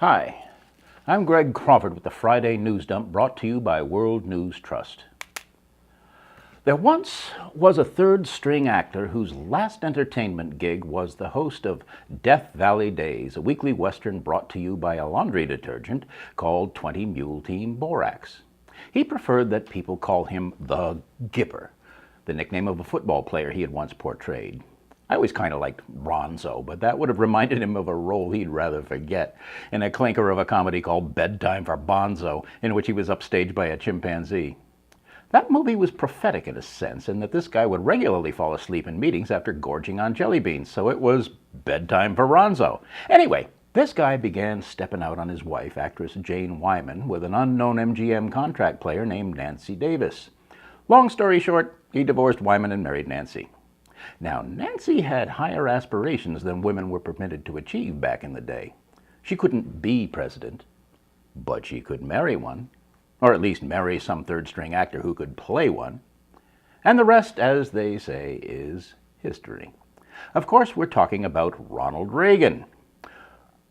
Hi, I'm Greg Crawford with the Friday News Dump, brought to you by World News Trust. There once was a third-string actor whose last entertainment gig was the host of Death Valley Days, a weekly western brought to you by a laundry detergent called 20 Mule Team Borax. He preferred that people call him the Gipper, the nickname of a football player he had once portrayed. I always kind of liked Bronzo, but that would have reminded him of a role he'd rather forget in a clinker of a comedy called Bedtime for Bonzo, in which he was upstaged by a chimpanzee. That movie was prophetic in a sense, in that this guy would regularly fall asleep in meetings after gorging on jelly beans, so it was bedtime for Bronzo. Anyway, this guy began stepping out on his wife, actress Jane Wyman, with an unknown MGM contract player named Nancy Davis. Long story short, he divorced Wyman and married Nancy. Now, Nancy had higher aspirations than women were permitted to achieve back in the day. She couldn't be president, but she could marry one, or at least marry some third-string actor who could play one. And the rest, as they say, is history. Of course, we're talking about Ronald Reagan.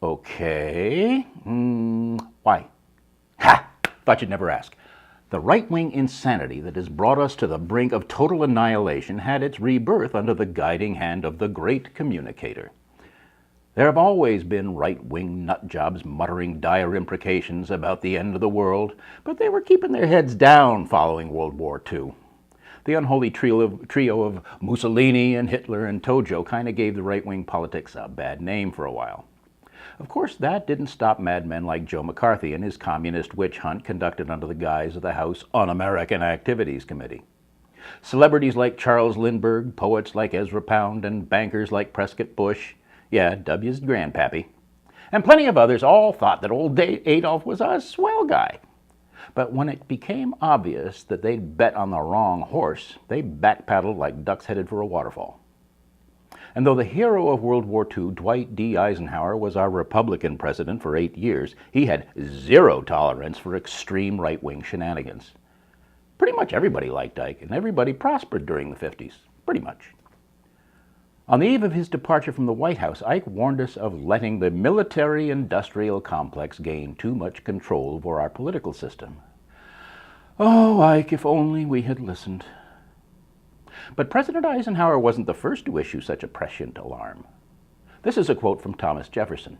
Okay, why? Ha! Thought you'd never ask. The right-wing insanity that has brought us to the brink of total annihilation had its rebirth under the guiding hand of the great communicator. There have always been right-wing nutjobs muttering dire imprecations about the end of the world, but they were keeping their heads down following World War II. The unholy trio of Mussolini and Hitler and Tojo kind of gave the right-wing politics a bad name for a while. Of course, that didn't stop madmen like Joe McCarthy and his communist witch hunt conducted under the guise of the House Un-American Activities Committee. Celebrities like Charles Lindbergh, poets like Ezra Pound, and bankers like Prescott Bush, yeah, W's grandpappy, and plenty of others all thought that old Adolf was a swell guy. But when it became obvious that they'd bet on the wrong horse, they backpedaled like ducks headed for a waterfall. And though the hero of World War II, Dwight D. Eisenhower, was our Republican president for 8 years, he had zero tolerance for extreme right-wing shenanigans. Pretty much everybody liked Ike, and everybody prospered during the 50s. Pretty much. On the eve of his departure from the White House, Ike warned us of letting the military-industrial complex gain too much control over our political system. Oh, Ike, if only we had listened. But President Eisenhower wasn't the first to issue such a prescient alarm. This is a quote from Thomas Jefferson.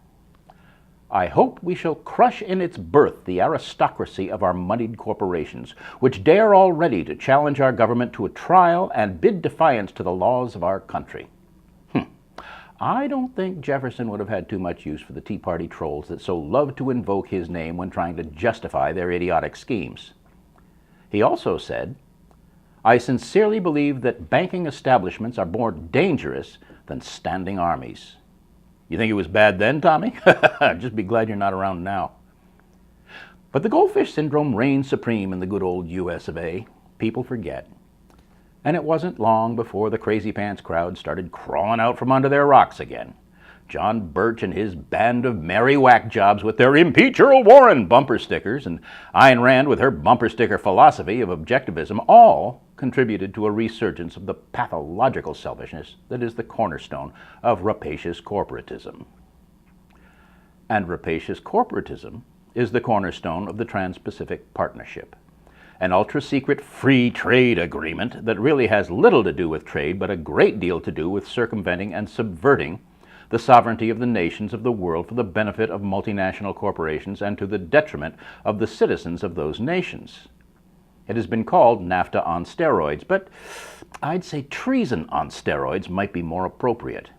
"I hope we shall crush in its birth the aristocracy of our moneyed corporations, which dare already to challenge our government to a trial and bid defiance to the laws of our country." I don't think Jefferson would have had too much use for the Tea Party trolls that so love to invoke his name when trying to justify their idiotic schemes. He also said, "I sincerely believe that banking establishments are more dangerous than standing armies." You think it was bad then, Tommy? Just be glad you're not around now. But the goldfish syndrome reigned supreme in the good old US of A. People forget. And it wasn't long before the crazy pants crowd started crawling out from under their rocks again. John Birch and his band of merry whack jobs with their "Impeach Earl Warren" bumper stickers, and Ayn Rand with her bumper sticker philosophy of objectivism, all contributed to a resurgence of the pathological selfishness that is the cornerstone of rapacious corporatism. And rapacious corporatism is the cornerstone of the Trans-Pacific Partnership, an ultra-secret free trade agreement that really has little to do with trade, but a great deal to do with circumventing and subverting the sovereignty of the nations of the world for the benefit of multinational corporations and to the detriment of the citizens of those nations. It has been called NAFTA on steroids, but I'd say treason on steroids might be more appropriate.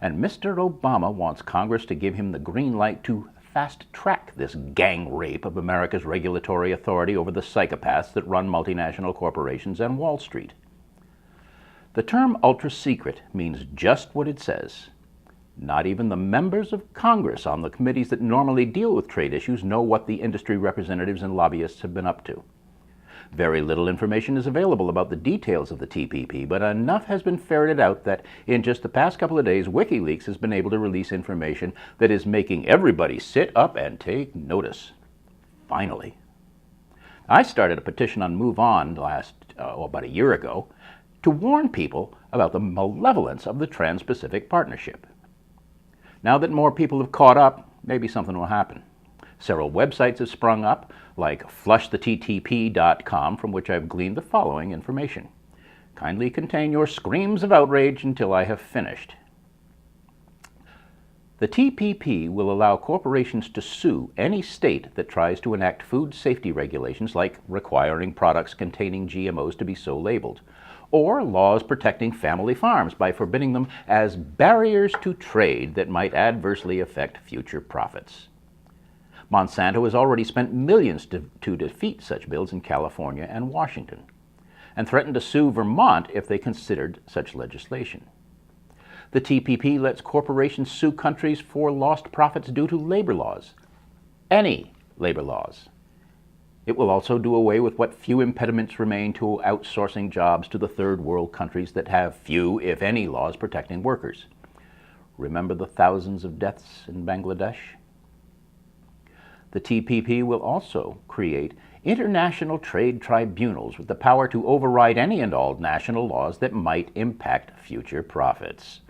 And Mr. Obama wants Congress to give him the green light to fast-track this gang rape of America's regulatory authority over the psychopaths that run multinational corporations and Wall Street. The term ultra-secret means just what it says. Not even the members of Congress on the committees that normally deal with trade issues know what the industry representatives and lobbyists have been up to. Very little information is available about the details of the TPP, but enough has been ferreted out that in just the past couple of days, WikiLeaks has been able to release information that is making everybody sit up and take notice. Finally. I started a petition on Move On about a year ago to warn people about the malevolence of the Trans-Pacific Partnership. Now that more people have caught up, maybe something will happen. Several websites have sprung up, like flushthetTP.com, from which I've gleaned the following information. Kindly contain your screams of outrage until I have finished. The TPP will allow corporations to sue any state that tries to enact food safety regulations, like requiring products containing GMOs to be so labeled, or laws protecting family farms by forbidding them as barriers to trade that might adversely affect future profits. Monsanto has already spent millions to defeat such bills in California and Washington, and threatened to sue Vermont if they considered such legislation. The TPP lets corporations sue countries for lost profits due to labor laws. Any labor laws. It will also do away with what few impediments remain to outsourcing jobs to the third world countries that have few, if any, laws protecting workers. Remember the thousands of deaths in Bangladesh? The TPP will also create international trade tribunals with the power to override any and all national laws that might impact future profits.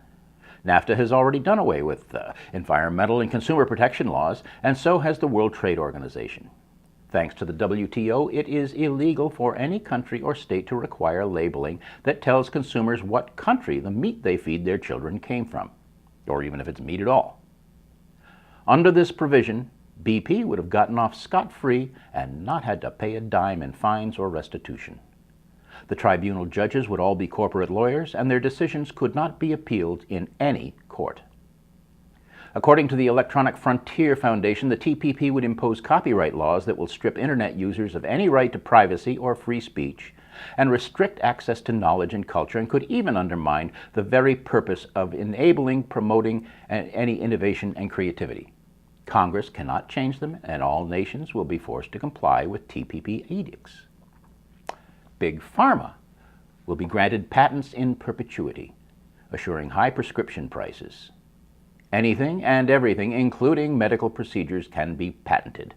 NAFTA has already done away with environmental and consumer protection laws, and so has the World Trade Organization. Thanks to the WTO, it is illegal for any country or state to require labeling that tells consumers what country the meat they feed their children came from, or even if it's meat at all. Under this provision, BP would have gotten off scot-free and not had to pay a dime in fines or restitution. The tribunal judges would all be corporate lawyers, and their decisions could not be appealed in any court. According to the Electronic Frontier Foundation, the TPP would impose copyright laws that will strip Internet users of any right to privacy or free speech, and restrict access to knowledge and culture, and could even undermine the very purpose of enabling, promoting any innovation and creativity. Congress cannot change them, and all nations will be forced to comply with TPP edicts. Big Pharma will be granted patents in perpetuity, assuring high prescription prices. Anything and everything, including medical procedures, can be patented,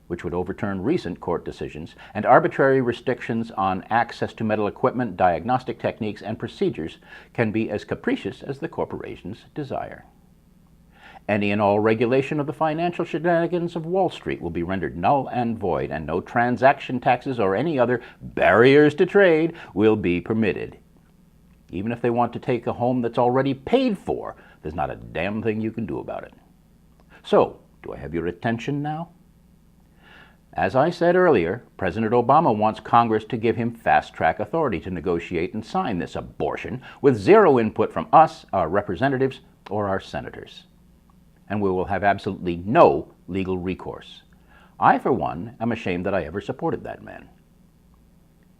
which would overturn recent court decisions, and arbitrary restrictions on access to medical equipment, diagnostic techniques, and procedures can be as capricious as the corporations desire. Any and all regulation of the financial shenanigans of Wall Street will be rendered null and void, and no transaction taxes or any other barriers to trade will be permitted. Even if they want to take a home that's already paid for, there's not a damn thing you can do about it. So, do I have your attention now? As I said earlier, President Obama wants Congress to give him fast-track authority to negotiate and sign this abortion with zero input from us, our representatives, or our senators. And we will have absolutely no legal recourse. I, for one, am ashamed that I ever supported that man.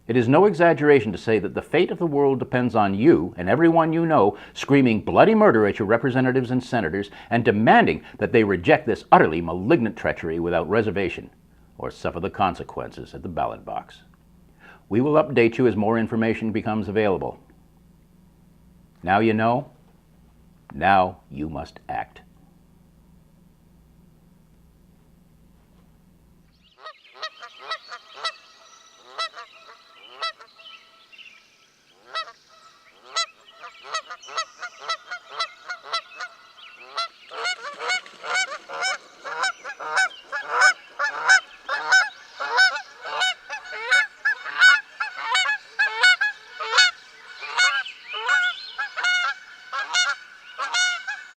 It is no exaggeration to say that the fate of the world depends on you and everyone you know screaming bloody murder at your representatives and senators and demanding that they reject this utterly malignant treachery without reservation or suffer the consequences at the ballot box. We will update you as more information becomes available. Now you know. Now you must act.